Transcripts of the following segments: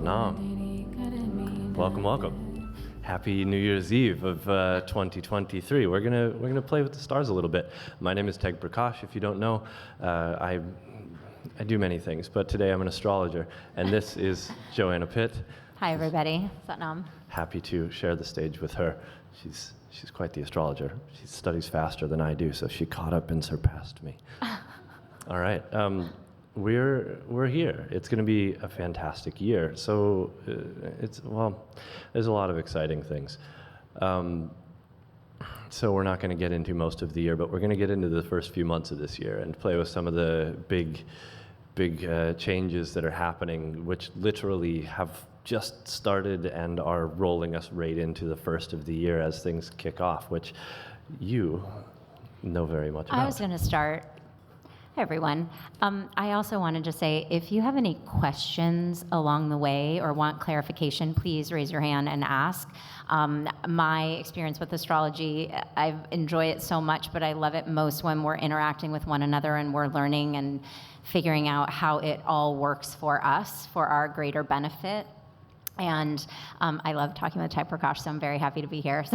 Satnam. Welcome. Happy New Year's Eve of 2023. We're gonna play with the stars a little bit. My name is Prakash. If you don't know, I do many things, but today I'm an astrologer, and this is Joanna Pitt. Hi everybody, Satnam. Happy to share the stage with her. She's quite the astrologer. She studies faster than I do, so she caught up and surpassed me. All right. We're here. It's going to be a fantastic year. So there's a lot of exciting things. So we're not going to get into most of the year, but we're going to get into the first few months of this year and play with some of the big changes that are happening, which literally have just started and are rolling us right into the first of the year as things kick off, which you know very much about. I was going to start. Hi, everyone. I also wanted to say, if you have any questions along the way or want clarification, please raise your hand and ask. My experience with astrology, I enjoy it so much, but I love it most when we're interacting with one another and we're learning and figuring out how it all works for us, for our greater benefit. And I love talking with Prakash, so I'm very happy to be here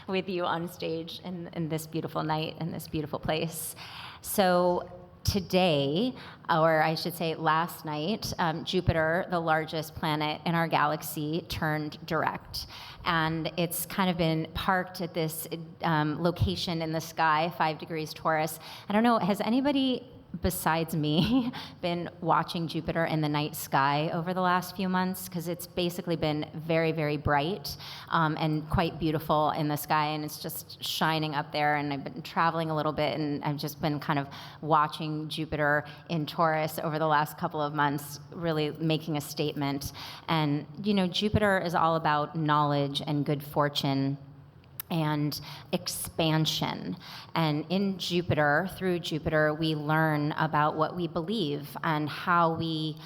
with you on stage in this beautiful night in this beautiful place. So today, or I should say last night, Jupiter, the largest planet in our galaxy, turned direct. And it's kind of been parked at this location in the sky, 5 degrees Taurus. I don't know, has anybody besides me been watching Jupiter in the night sky over the last few months? Because it's basically been very, very bright and quite beautiful in the sky, and it's just shining up there. And I've been traveling a little bit, and I've just been kind of watching Jupiter in Taurus over the last couple of months, really making a statement. And, you know, Jupiter is all about knowledge and good fortune and expansion. And in Jupiter, through Jupiter, we learn about what we believe and how we,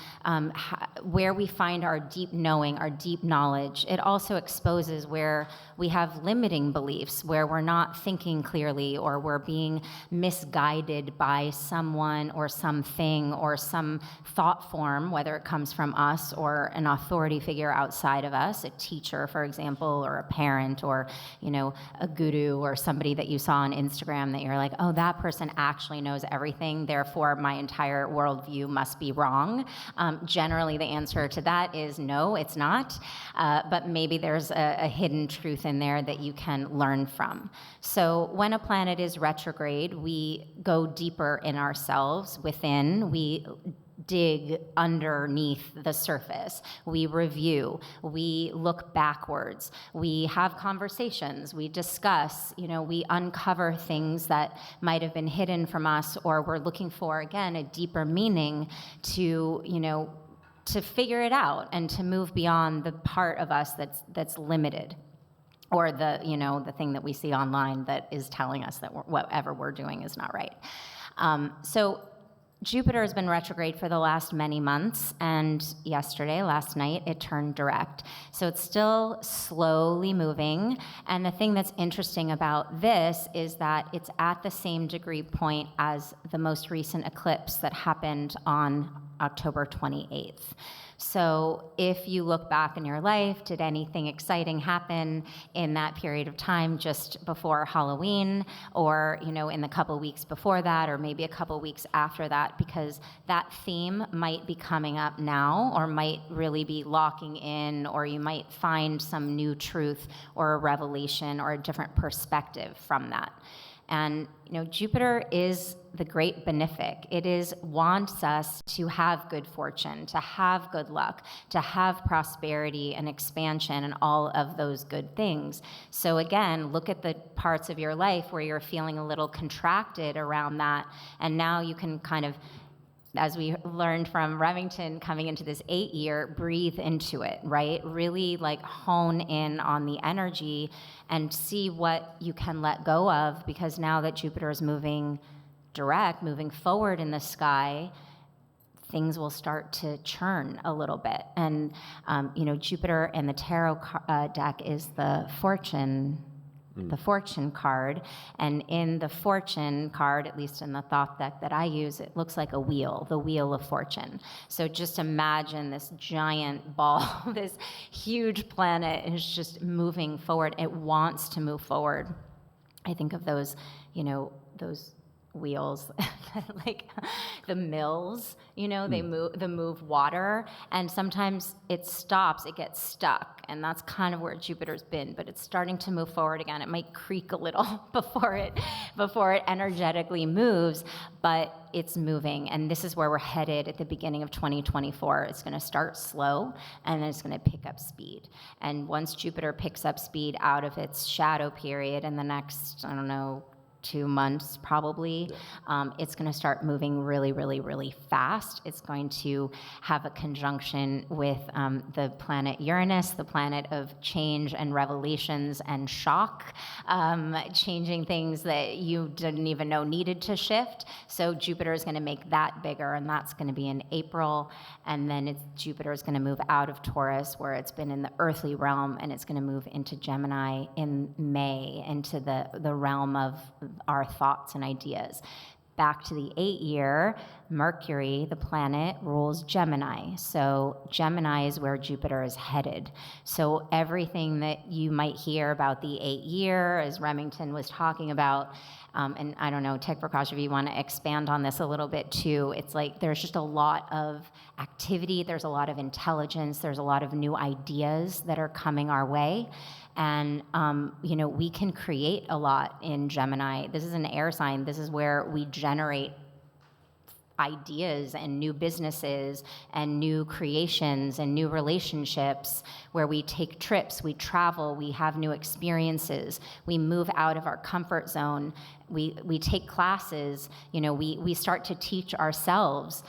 where we find our deep knowing, our deep knowledge. It also exposes where we have limiting beliefs, where we're not thinking clearly, or we're being misguided by someone or something or some thought form, whether it comes from us or an authority figure outside of us, a teacher, for example, or a parent, or, you know, a guru or somebody that you saw on Instagram that you're like, oh, that person actually knows everything, therefore my entire worldview must be wrong. Generally, the answer to that is no, it's not. But maybe there's a hidden truth in there that you can learn from. So when a planet is retrograde, we go deeper in ourselves, within. We dig underneath the surface. We review, we look backwards, we have conversations, we discuss, you know, we uncover things that might have been hidden from us, or we're looking for, again, a deeper meaning to, you know, to figure it out and to move beyond the part of us that's limited, or the, you know, the thing that we see online that is telling us that whatever we're doing is not right. So Jupiter has been retrograde for the last many months, and last night, it turned direct. So it's still slowly moving, and the thing that's interesting about this is that it's at the same degree point as the most recent eclipse that happened on October 28th. So if you look back in your life, did anything exciting happen in that period of time just before Halloween, or, you know, in the couple weeks before that, or maybe a couple weeks after that? Because that theme might be coming up now, or might really be locking in, or you might find some new truth or a revelation or a different perspective from that. And, you know, Jupiter is the great benefic. It wants us to have good fortune, to have good luck, to have prosperity and expansion and all of those good things. So again, look at the parts of your life where you're feeling a little contracted around that, and now you can kind of, as we learned from Remington coming into this 8-year, breathe into it, right? Really like hone in on the energy and see what you can let go of, because now that Jupiter is moving direct, moving forward in the sky, things will start to churn a little bit. And, you know, Jupiter and the tarot deck is the fortune the fortune card. And in the fortune card, at least in the thought deck that I use, it looks like a wheel, the wheel of fortune. So just imagine this giant ball, this huge planet is just moving forward. It wants to move forward. I think of those, those wheels, like the mills, they move water, and sometimes it stops, it gets stuck, and that's kind of where Jupiter's been, but it's starting to move forward again. It might creak a little before it energetically moves, but it's moving, and this is where we're headed at the beginning of 2024. It's going to start slow, and then it's going to pick up speed. And once Jupiter picks up speed out of its shadow period in the next, 2 months probably, it's going to start moving really, really, really fast. It's going to have a conjunction with the planet Uranus, the planet of change and revelations and shock, changing things that you didn't even know needed to shift. So Jupiter is going to make that bigger, and that's going to be in April. And then Jupiter is going to move out of Taurus, where it's been in the earthly realm, and it's going to move into Gemini in May, into the realm of our thoughts and ideas. Back to the 8-year, Mercury, the planet, rules Gemini. So Gemini is where Jupiter is headed. So everything that you might hear about the 8-year, as Remington was talking about, and I don't know, Tech Prakash, if you want to expand on this a little bit too, it's like there's just a lot of activity, there's a lot of intelligence, there's a lot of new ideas that are coming our way. And, we can create a lot in Gemini. This is an air sign. This is where we generate ideas and new businesses and new creations and new relationships, where we take trips, we travel, we have new experiences, we move out of our comfort zone, we take classes, we start to teach ourselves.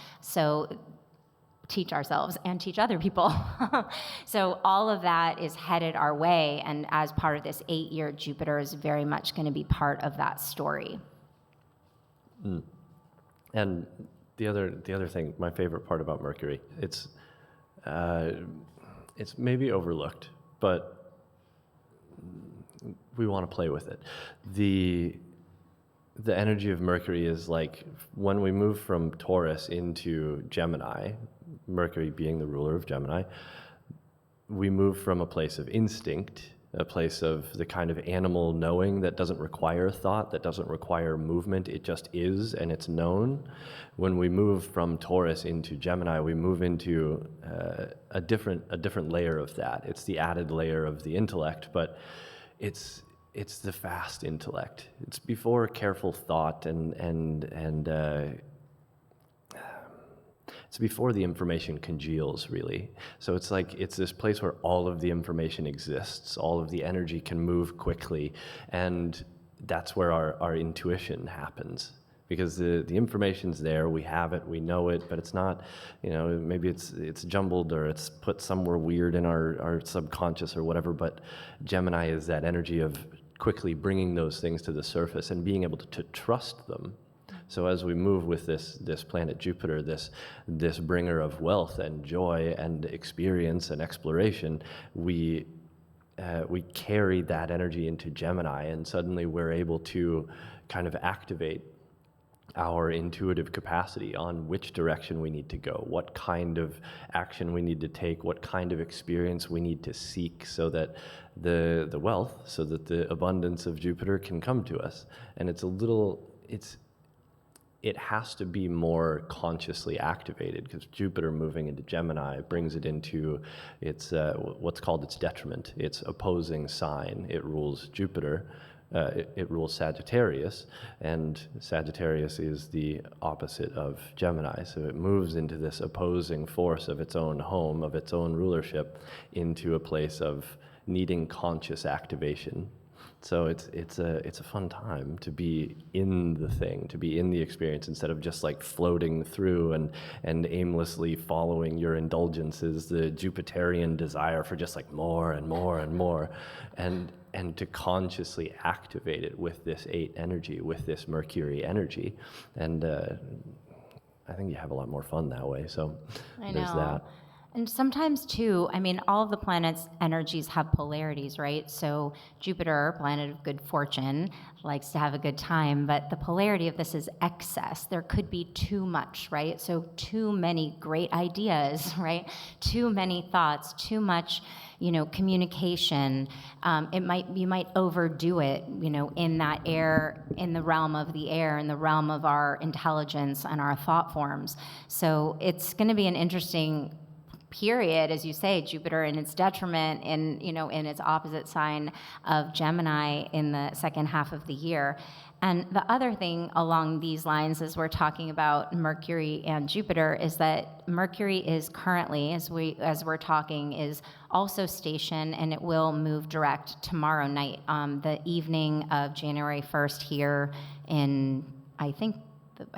Teach ourselves and teach other people. So all of that is headed our way, and as part of this 8-year, Jupiter is very much going to be part of that story. And the other thing, my favorite part about Mercury, it's maybe overlooked, but we want to play with it. The energy of Mercury is like when we move from Taurus into Gemini, Mercury being the ruler of Gemini, we move from a place of instinct, a place of the kind of animal knowing that doesn't require thought, that doesn't require movement, it just is and it's known. When we move from Taurus into Gemini, we move into a different layer of that. It's the added layer of the intellect, but it's the fast intellect. It's before careful thought and it's before the information congeals, really. So it's like it's this place where all of the information exists, all of the energy can move quickly, and that's where our intuition happens. Because the information's there, we have it, we know it, but it's not, maybe it's jumbled or it's put somewhere weird in our subconscious or whatever, but Gemini is that energy of quickly bringing those things to the surface and being able to trust them. So as we move with this planet Jupiter, this bringer of wealth and joy and experience and exploration, we carry that energy into Gemini, and suddenly we're able to kind of activate our intuitive capacity on which direction we need to go, what kind of action we need to take, what kind of experience we need to seek, so that the wealth, so that the abundance of Jupiter can come to us. And it has to be more consciously activated, because Jupiter moving into Gemini brings it into its what's called its detriment, its opposing sign. It rules Jupiter, it rules Sagittarius, and Sagittarius is the opposite of Gemini. So it moves into this opposing force of its own home, of its own rulership, into a place of needing conscious activation. So it's a fun time to be in the thing, to be in the experience, instead of just like floating through and aimlessly following your indulgences, the Jupiterian desire for just like more and more and more, and to consciously activate it with this 8 energy, with this Mercury energy. And I think you have a lot more fun that way. So I there's know. that. And sometimes too, I mean, all of the planets' energies have polarities, right? So Jupiter, planet of good fortune, likes to have a good time, but the polarity of this is excess. There could be too much, right? So too many great ideas, right? Too many thoughts, too much, communication. You might overdo it, in that air, in the realm of the air, in the realm of our intelligence and our thought forms. So it's going to be an interesting period, as you say, Jupiter in its detriment, in its opposite sign of Gemini in the second half of the year. And the other thing along these lines, as we're talking about Mercury and Jupiter, is that Mercury is currently, as we're talking, is also stationed, and it will move direct tomorrow night, the evening of January 1st here in, I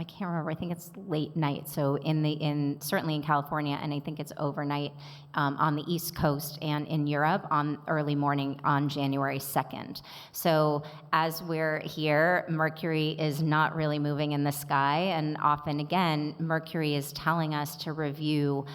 can't remember. I think it's late night. So certainly in California, and I think it's overnight on the East Coast and in Europe on early morning on January 2nd. So as we're here, Mercury is not really moving in the sky, and often again, Mercury is telling us to review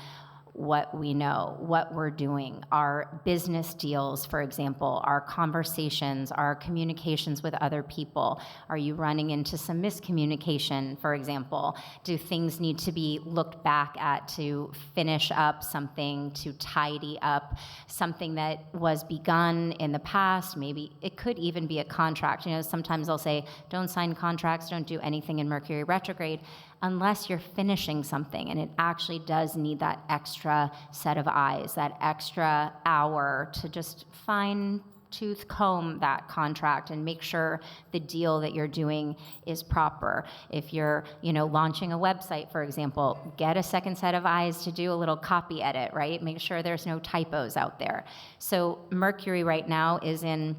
what we know, what we're doing, our business deals, for example, our conversations, our communications with other people. Are you running into some miscommunication, for example? Do things need to be looked back at to finish up something, to tidy up something that was begun in the past? Maybe it could even be a contract. Sometimes I'll say, don't sign contracts, don't do anything in Mercury retrograde, unless you're finishing something, and it actually does need that extra set of eyes, that extra hour to just fine-tooth comb that contract and make sure the deal that you're doing is proper. If you're, launching a website, for example, get a second set of eyes to do a little copy edit, right? Make sure there's no typos out there. So Mercury right now is in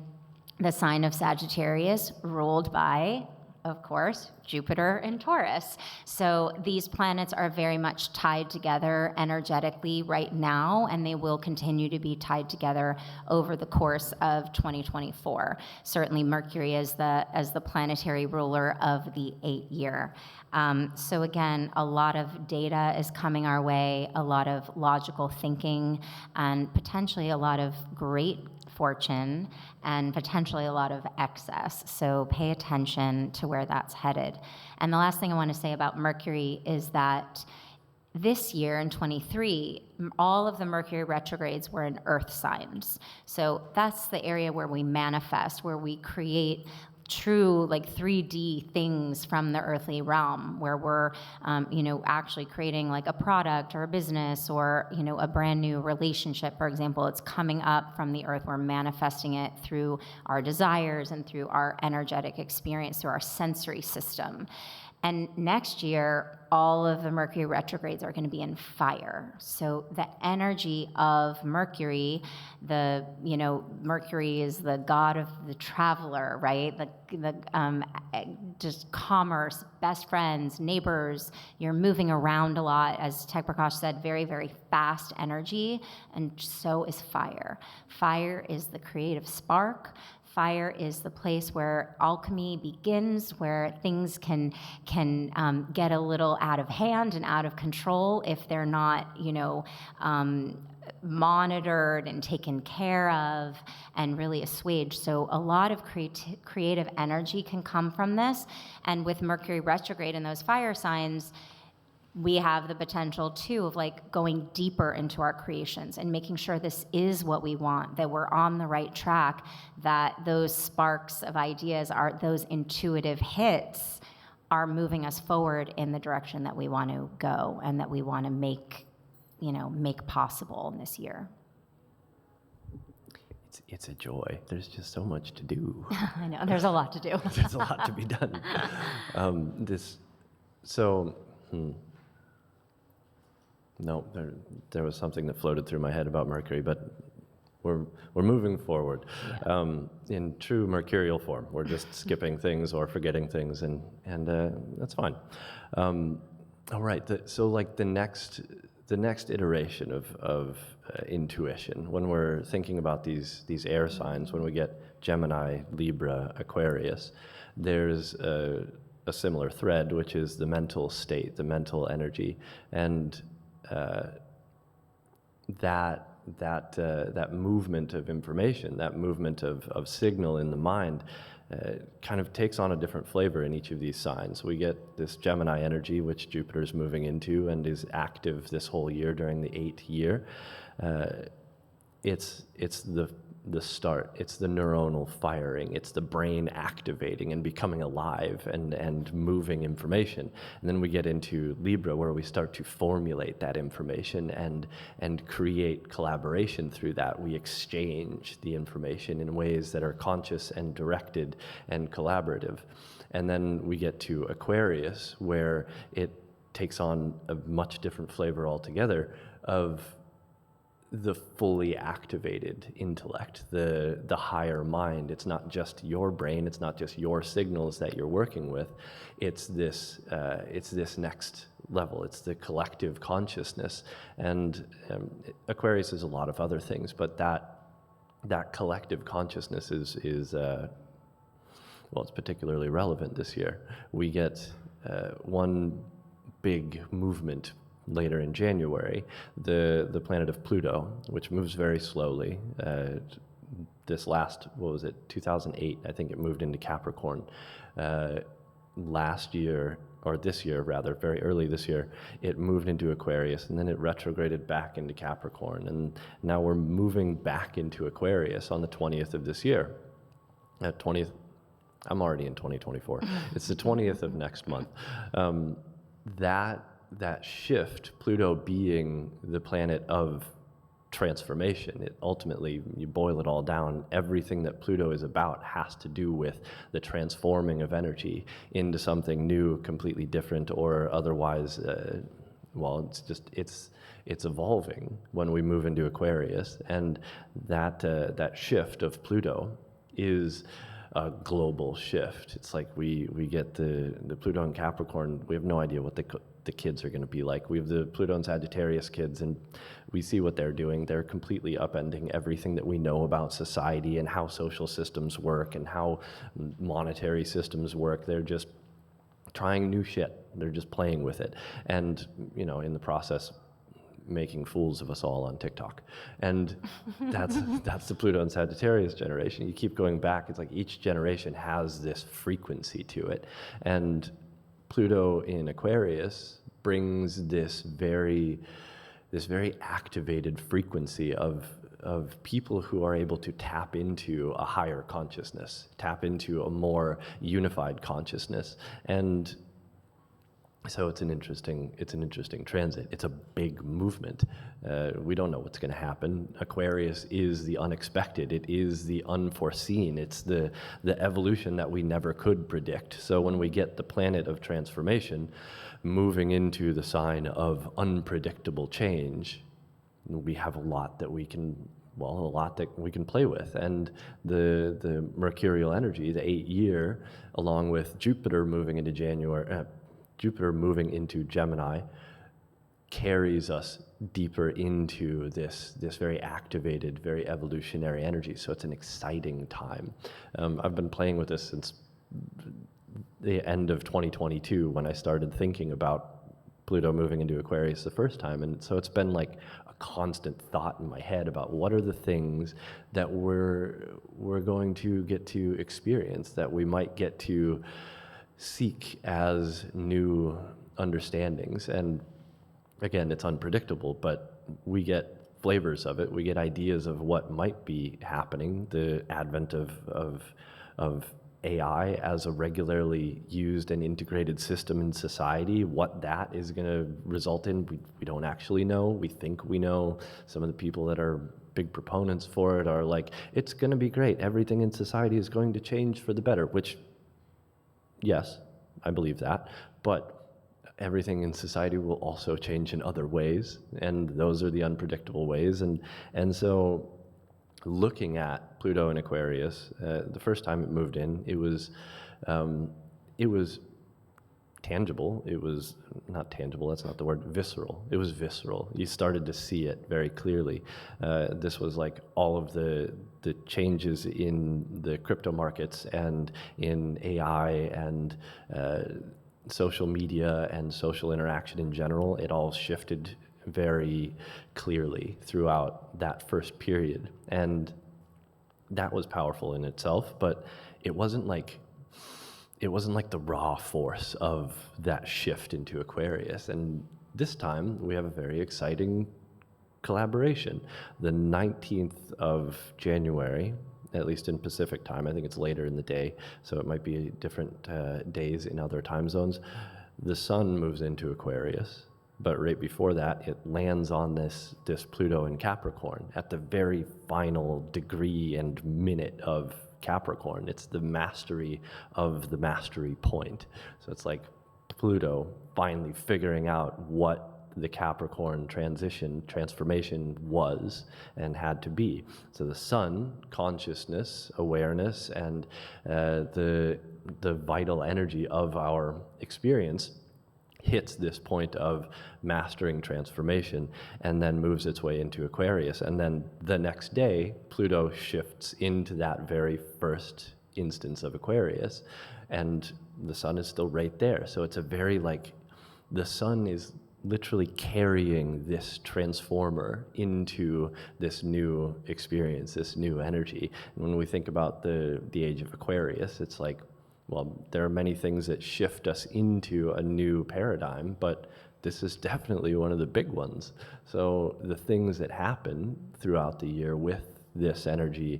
the sign of Sagittarius, ruled by, of course, Jupiter and Taurus. So these planets are very much tied together energetically right now, and they will continue to be tied together over the course of 2024. Certainly Mercury as the planetary ruler of the 8-year. So again, a lot of data is coming our way, a lot of logical thinking, and potentially a lot of great fortune, and potentially a lot of excess. So pay attention to where that's headed. And the last thing I want to say about Mercury is that this year in 23, all of the Mercury retrogrades were in earth signs. So that's the area where we manifest, where we create true 3D things from the earthly realm, where we're actually creating a product or a business or a brand new relationship, for example. It's coming up from the earth. We're manifesting it through our desires and through our energetic experience, through our sensory system. And next year, all of the Mercury retrogrades are going to be in fire. So the energy of Mercury, Mercury is the god of the traveler, right? Just commerce, best friends, neighbors. You're moving around a lot, as Prakash said, very, very fast energy, and so is fire. Fire is the creative spark. Fire is the place where alchemy begins, where things can get a little out of hand and out of control if they're not, monitored and taken care of and really assuaged. So a lot of creative energy can come from this. And with Mercury retrograde in those fire signs, we have the potential too of going deeper into our creations and making sure this is what we want, that we're on the right track, that those sparks of ideas those intuitive hits are moving us forward in the direction that we want to go and that we want to make possible in this year. It's a joy. There's just so much to do. I know, there's a lot to do. There's a lot to be done. No, there was something that floated through my head about Mercury, but we're moving forward in true mercurial form. We're just skipping things or forgetting things, and that's fine. All right. The next iteration of intuition, when we're thinking about these air signs, when we get Gemini, Libra, Aquarius, there's a similar thread, which is the mental state, the mental energy, and that movement of information, that movement of signal in the mind, kind of takes on a different flavor in each of these signs. We get this Gemini energy, which Jupiter's moving into and is active this whole year during the 8th year. It's the start. It's the neuronal firing. It's the brain activating and becoming alive and moving information. And then we get into Libra, where we start to formulate that information and create collaboration through that. We exchange the information in ways that are conscious and directed and collaborative. And then we get to Aquarius, where it takes on a much different flavor altogether of the fully activated intellect, the higher mind. It's not just your brain, it's not just your signals that you're working with. It's this next level. It's the collective consciousness. And Aquarius is a lot of other things, but that collective consciousness is well, it's particularly relevant this year. We get one big movement later in January, the planet of Pluto, which moves very slowly. This last, 2008, I think it moved into Capricorn. Last year, or this year rather, very early this year, it moved into Aquarius, and then it retrograded back into Capricorn. And now we're moving back into Aquarius on the 20th of this year. 20th, I'm already in 2024. It's the 20th of next month. That shift, Pluto being the planet of transformation, it ultimately, you boil it all down, everything that Pluto is about has to do with the transforming of energy into something new, completely different, or otherwise, it's evolving when we move into Aquarius. And that shift of Pluto is a global shift. It's like we get the Pluto and Capricorn, we have no idea what the kids are going to be like. We have the Pluto and Sagittarius kids, and we see what they're doing. They're completely upending everything that we know about society and how social systems work and how monetary systems work. They're just trying new shit. They're just playing with it. And, in the process, making fools of us all on TikTok. And that's the Pluto and Sagittarius generation. You keep going back, it's like each generation has this frequency to it. And Pluto in Aquarius brings this very activated frequency of people who are able to tap into a higher consciousness, tap into a more unified consciousness. And so it's an interesting transit. It's a big movement. We don't know what's going to happen. Aquarius is the unexpected. It is the unforeseen. It's the evolution that we never could predict. So when we get the planet of transformation moving into the sign of unpredictable change, we have a lot that we can play with. And the mercurial energy, the 8th year, along with Jupiter moving into Jupiter moving into Gemini, carries us deeper into this very activated, very evolutionary energy. So it's an exciting time. I've been playing with this since the end of 2022 when I started thinking about Pluto moving into Aquarius the first time. And so it's been like a constant thought in my head about what are the things that we're going to get to experience, that we might get to seek as new understandings. And again, it's unpredictable, but we get flavors of it. We get ideas of what might be happening. The advent of AI as a regularly used and integrated system in society, what that is going to result in, we don't actually know. We think we know. Some of the people that are big proponents for it are like, it's going to be great. Everything in society is going to change for the better, which, yes, I believe that, but everything in society will also change in other ways, and those are the unpredictable ways. And so looking at Pluto in Aquarius, the first time it moved in, it was tangible. It was not tangible, that's not the word, visceral. It was visceral. You started to see it very clearly. This was like all of the changes in the crypto markets and in AI and social media and social interaction in general. It all shifted very clearly throughout that first period. And that was powerful in itself, but it wasn't like the raw force of that shift into Aquarius. And this time we have a very exciting collaboration. The 19th of January, at least in Pacific time, I think it's later in the day, so it might be different days in other time zones, the sun moves into Aquarius. But right before that, it lands on this Pluto in Capricorn at the very final degree and minute of Capricorn. It's the mastery of the mastery point. So it's like Pluto finally figuring out what the Capricorn transformation was and had to be. So the sun, consciousness, awareness, and the vital energy of our experience hits this point of mastering transformation and then moves its way into Aquarius. And then the next day, Pluto shifts into that very first instance of Aquarius, and the sun is still right there. So it's a very the sun is literally carrying this transformer into this new experience, this new energy. And when we think about the age of Aquarius, it's like, well, there are many things that shift us into a new paradigm, but this is definitely one of the big ones. So the things that happen throughout the year with this energy,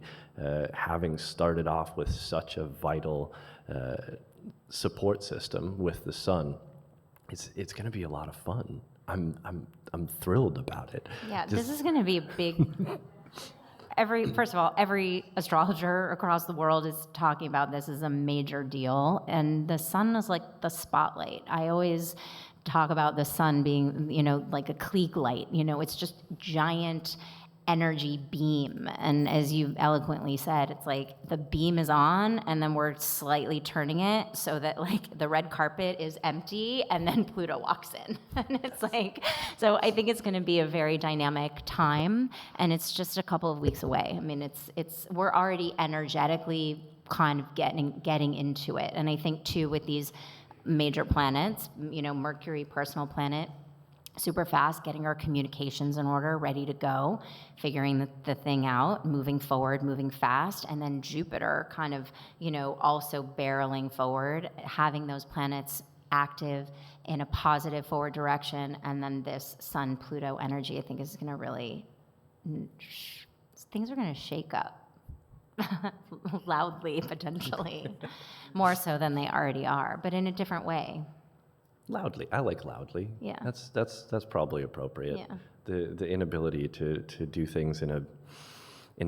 having started off with such a vital support system with the sun, it's going to be a lot of fun. I'm thrilled about it. Yeah, this is going to be a big. First of all, every astrologer across the world is talking about this as a major deal, and the sun is like the spotlight. I always talk about the sun being, like a Klieg light. It's just giant energy beam, and as you eloquently said, it's like the beam is on, and then we're slightly turning it so that the red carpet is empty, and then Pluto walks in, and it's so I think it's going to be a very dynamic time, and it's just a couple of weeks away. I mean, we're already energetically kind of getting into it, and I think too with these major planets, Mercury, personal planet, super fast, getting our communications in order, ready to go, figuring the thing out, moving forward, moving fast, and then Jupiter kind of, also barreling forward, having those planets active in a positive forward direction, and then this Sun-Pluto energy, I think, is going to really, things are going to shake up loudly, potentially, more so than they already are, but in a different way. Loudly. I like loudly. Yeah. That's probably appropriate. Yeah. The inability to do things in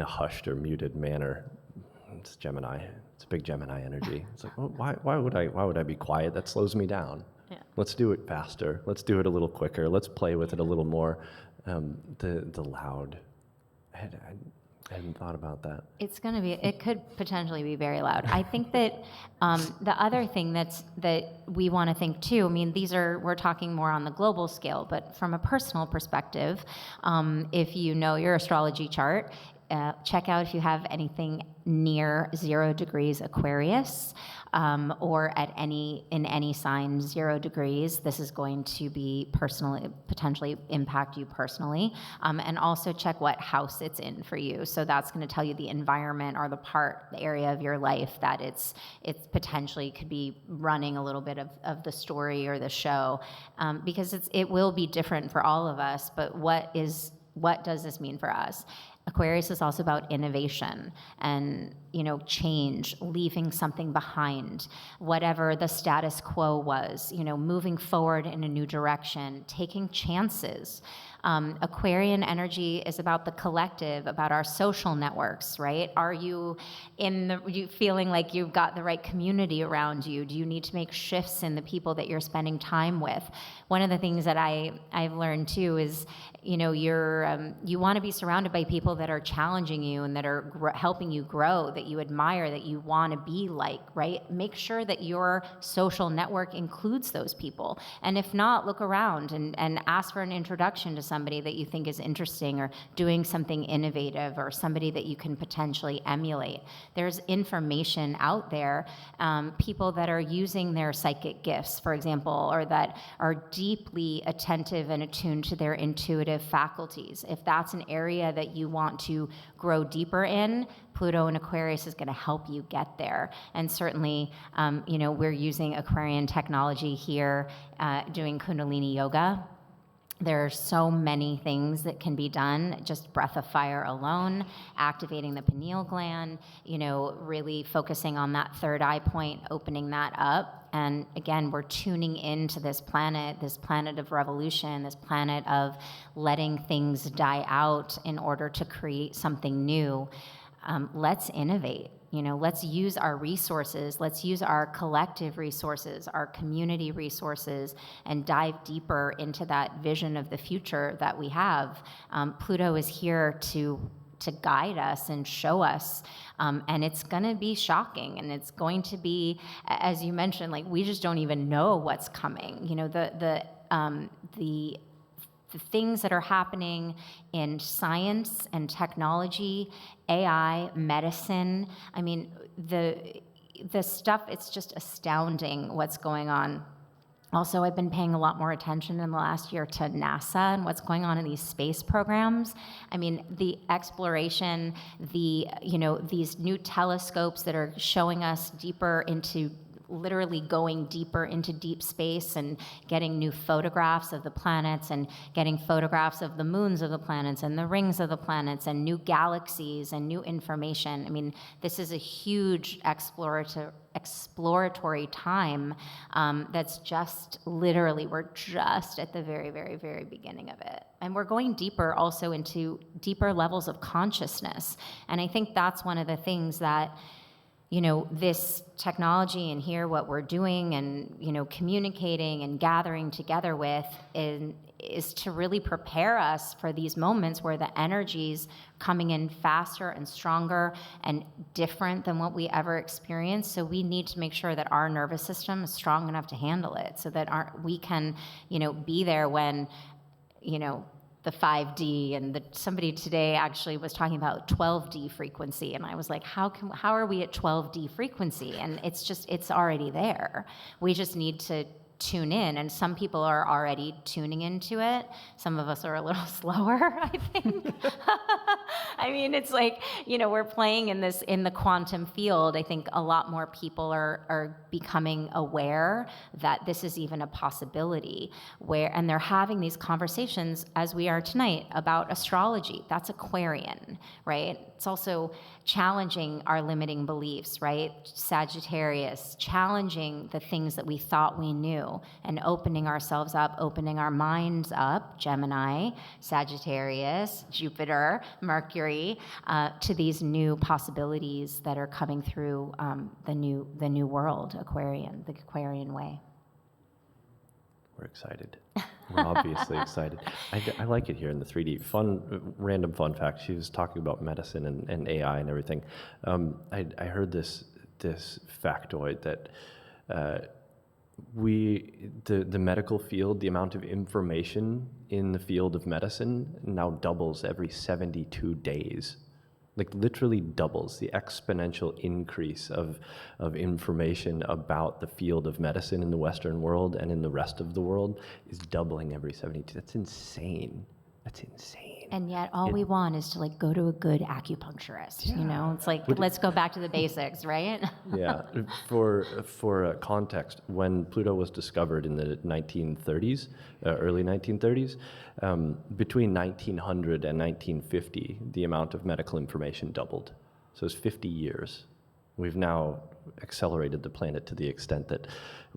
a hushed or muted manner. It's Gemini. It's a big Gemini energy. It's like, well, why would I be quiet? That slows me down. Yeah. Let's do it faster. Let's do it a little quicker. Let's play with it a little more. The loud. I hadn't thought about that. It could potentially be very loud. I think that the other thing that we want to think too, I mean, we're talking more on the global scale, but from a personal perspective, if you know your astrology chart, check out if you have anything near 0 degrees Aquarius, or in any sign 0 degrees. This is going to be potentially impact you personally, and also check what house it's in for you. So that's going to tell you the environment or the area of your life that it's potentially could be running a little bit of the story or the show, because it will be different for all of us. But what does this mean for us? Aquarius is also about innovation and, change, leaving something behind, whatever the status quo was, moving forward in a new direction, taking chances. Aquarian energy is about the collective, about our social networks, right? Are you feeling like you've got the right community around you? Do you need to make shifts in the people that you're spending time with? One of the things that I've learned too is, you want to be surrounded by people that are challenging you and that are helping you grow. that you admire, that you want to be like, right? Make sure that your social network includes those people. And if not, look around and ask for an introduction to somebody that you think is interesting or doing something innovative, or somebody that you can potentially emulate. There's information out there, people that are using their psychic gifts, for example, or that are deeply attentive and attuned to their intuitive faculties. If that's an area that you want to grow deeper in, Pluto in Aquarius is going to help you get there. And certainly, we're using Aquarian technology here, doing Kundalini yoga. There are so many things that can be done, just breath of fire alone, activating the pineal gland, really focusing on that third eye point, opening that up. And again, we're tuning into this planet of revolution, this planet of letting things die out in order to create something new. Let's innovate. Let's use our resources, let's use our collective resources, our community resources, and dive deeper into that vision of the future that we have. Pluto is here to guide us and show us, and it's going to be shocking, and it's going to be, as you mentioned, like, we just don't even know what's coming. The things that are happening in science and technology, AI, medicine, I mean, the stuff, it's just astounding what's going on. Also, I've been paying a lot more attention in the last year to NASA and what's going on in these space programs. I mean, the exploration, these new telescopes that are showing us deeper into, literally going deeper into deep space and getting new photographs of the planets and getting photographs of the moons of the planets and the rings of the planets and new galaxies and new information. I mean, this is a huge exploratory time that's just literally, we're just at the very, very, very beginning of it. And we're going deeper also into deeper levels of consciousness. And I think that's one of the things that this technology and here what we're doing and, communicating and gathering together with is to really prepare us for these moments where the energy's coming in faster and stronger and different than what we ever experienced. So we need to make sure that our nervous system is strong enough to handle it, so that we can, be there when, the 5D, and somebody today actually was talking about 12D frequency, and I was like, how are we at 12D frequency? And it's already there. We just need to tune in, and some people are already tuning into it. Some of us are a little slower, I think. I mean, it's like, we're playing in the quantum field. I think a lot more people are becoming aware that this is even a possibility, and they're having these conversations as we are tonight about astrology. That's Aquarian, right? It's also challenging our limiting beliefs, right? Sagittarius, challenging the things that we thought we knew and opening ourselves up, opening our minds up, Gemini, Sagittarius, Jupiter, Mercury, to these new possibilities that are coming through the new world, Aquarian, the Aquarian way. We're excited. We're obviously excited. I like it here in the 3D. Random fun fact. She was talking about medicine and AI and everything. I heard this factoid that the medical field, the amount of information in the field of medicine now doubles every 72 days. Like, literally doubles. The exponential increase of information about the field of medicine in the Western world and in the rest of the world is doubling every 72. That's insane. That's insane. And yet all we want is to go to a good acupuncturist, It's like, let's go back to the basics, right? Yeah. For context, when Pluto was discovered in the 1930s, early 1930s, between 1900 and 1950, the amount of medical information doubled. So it's 50 years. We've now accelerated the planet to the extent that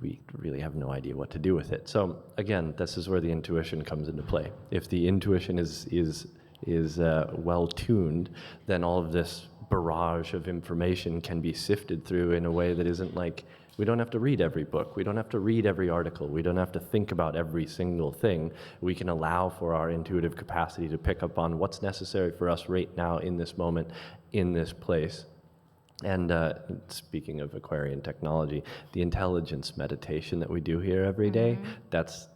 we really have no idea what to do with it. So again, this is where the intuition comes into play. If the intuition is well tuned, then all of this barrage of information can be sifted through in a way that isn't like, we don't have to read every book, we don't have to read every article, we don't have to think about every single thing. We can allow for our intuitive capacity to pick up on what's necessary for us right now in this moment, in this place. And speaking of Aquarian technology, the intelligence meditation that we do here every day, that's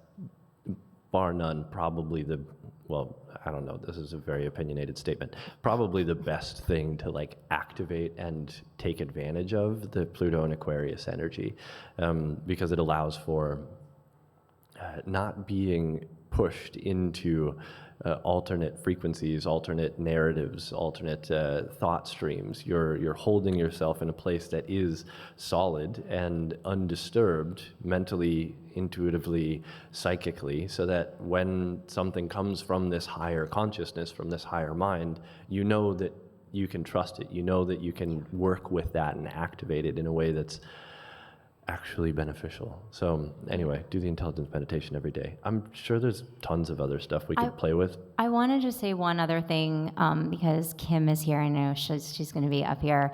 bar none probably well, I don't know, this is a very opinionated statement, probably the best thing to like activate and take advantage of the Pluto and Aquarius energy, because it allows for not being pushed into alternate frequencies, alternate narratives, alternate thought streams. You're holding yourself in a place that is solid and undisturbed mentally, intuitively, psychically, so that when something comes from this higher consciousness, from this higher mind, you know that you can trust it. You know that you can work with that and activate it in a way that's actually beneficial. So anyway, do the intelligence meditation every day. I'm sure there's tons of other stuff we could play with. I want to just say one other thing, because Kim is here. I know she's going to be up here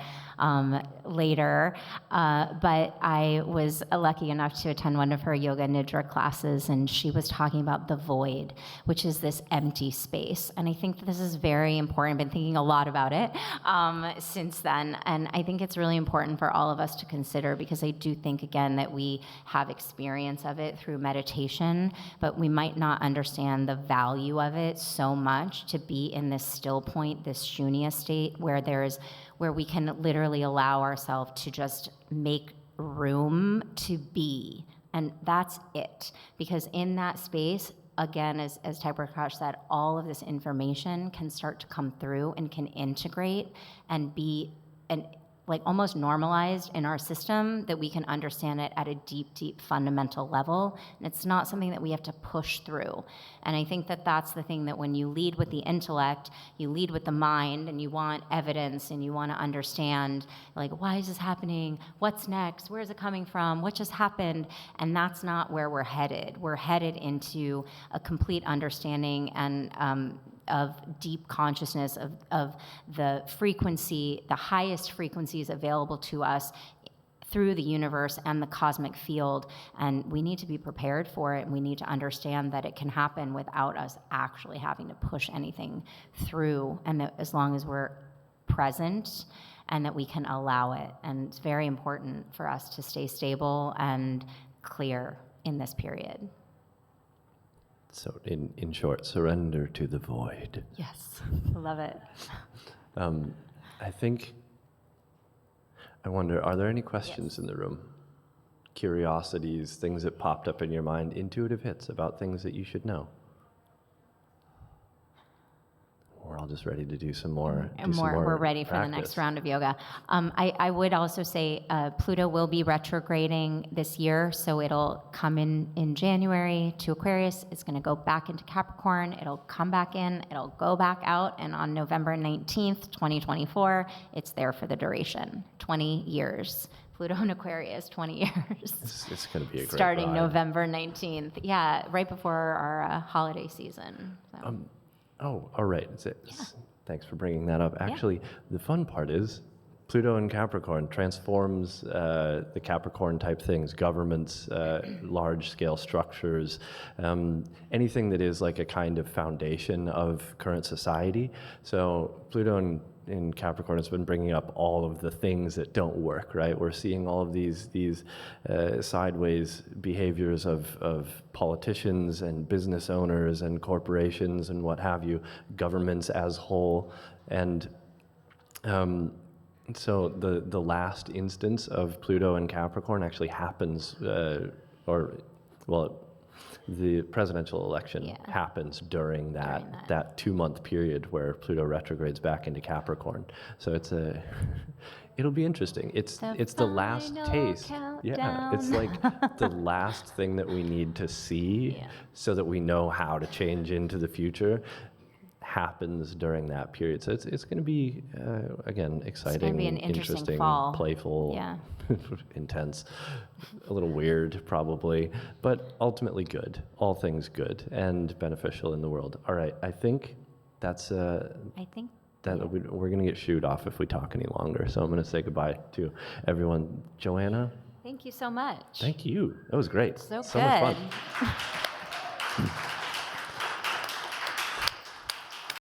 later. But I was lucky enough to attend one of her yoga nidra classes, and she was talking about the void, which is this empty space. And I think that this is very important. I've been thinking a lot about it since then. And I think it's really important for all of us to consider, because I do think, again, that we have experience of it through meditation, but we might not understand the value of it so much to be in this still point, this shunya state, where we can literally allow ourselves to just make room to be. And that's it. Because in that space, again, as Prakash said, all of this information can start to come through and can integrate and be like almost normalized in our system, that we can understand it at a deep fundamental level. And it's not something that we have to push through. And I think that that's the thing, that when you lead with the intellect, you lead with the mind, and you want evidence, and you want to understand, like, why is this happening? What's next? Where is it coming from? What just happened? And that's not where we're headed. We're headed into a complete understanding and of deep consciousness of the frequency, the highest frequencies available to us through the universe and the cosmic field. And we need to be prepared for it, and we need to understand that it can happen without us actually having to push anything through, and that as long as we're present, and that we can allow it. And it's very important for us to stay stable and clear in this period. So in short, surrender to the void. Yes, I love it. I wonder, are there any questions in the room? Curiosities, things that popped up in your mind, intuitive hits about things that you should know? We're all just ready to do some more. We're ready for practice. the next round of yoga. I would also say Pluto will be retrograding this year, so it'll come in January to Aquarius. It's going to go back into Capricorn. It'll come back in. It'll go back out. And on November 19th, 2024, it's there for the duration, 20 years. Pluto in Aquarius, 20 years. It's going to be a great Starting ride. November 19th. Yeah, right before our holiday season. So. Oh, all right. Thanks for bringing that up. Actually, the fun part is Pluto in Capricorn transforms the Capricorn type things, governments, large-scale structures, anything that is like a kind of foundation of current society. So Pluto in Capricorn has been bringing up all of the things that don't work, right? We're seeing all of these sideways behaviors of politicians and business owners and corporations and what have you, governments as whole. And so the last instance of Pluto in Capricorn actually happens, the presidential election happens during that 2-month period where Pluto retrogrades back into Capricorn. So it'll be interesting. It's the last taste. Countdown. Yeah, it's like the last thing that we need to see so that we know how to change into the future happens during that period. So it's going to be, again, exciting, it's gonna be an interesting fall. Playful, intense, a little weird probably, but ultimately good. All things good and beneficial in the world. All right, I think that's we're going to get shooed off if we talk any longer. So I'm going to say goodbye to everyone. Joanna? Thank you so much. Thank you. That was great. So much good. fun.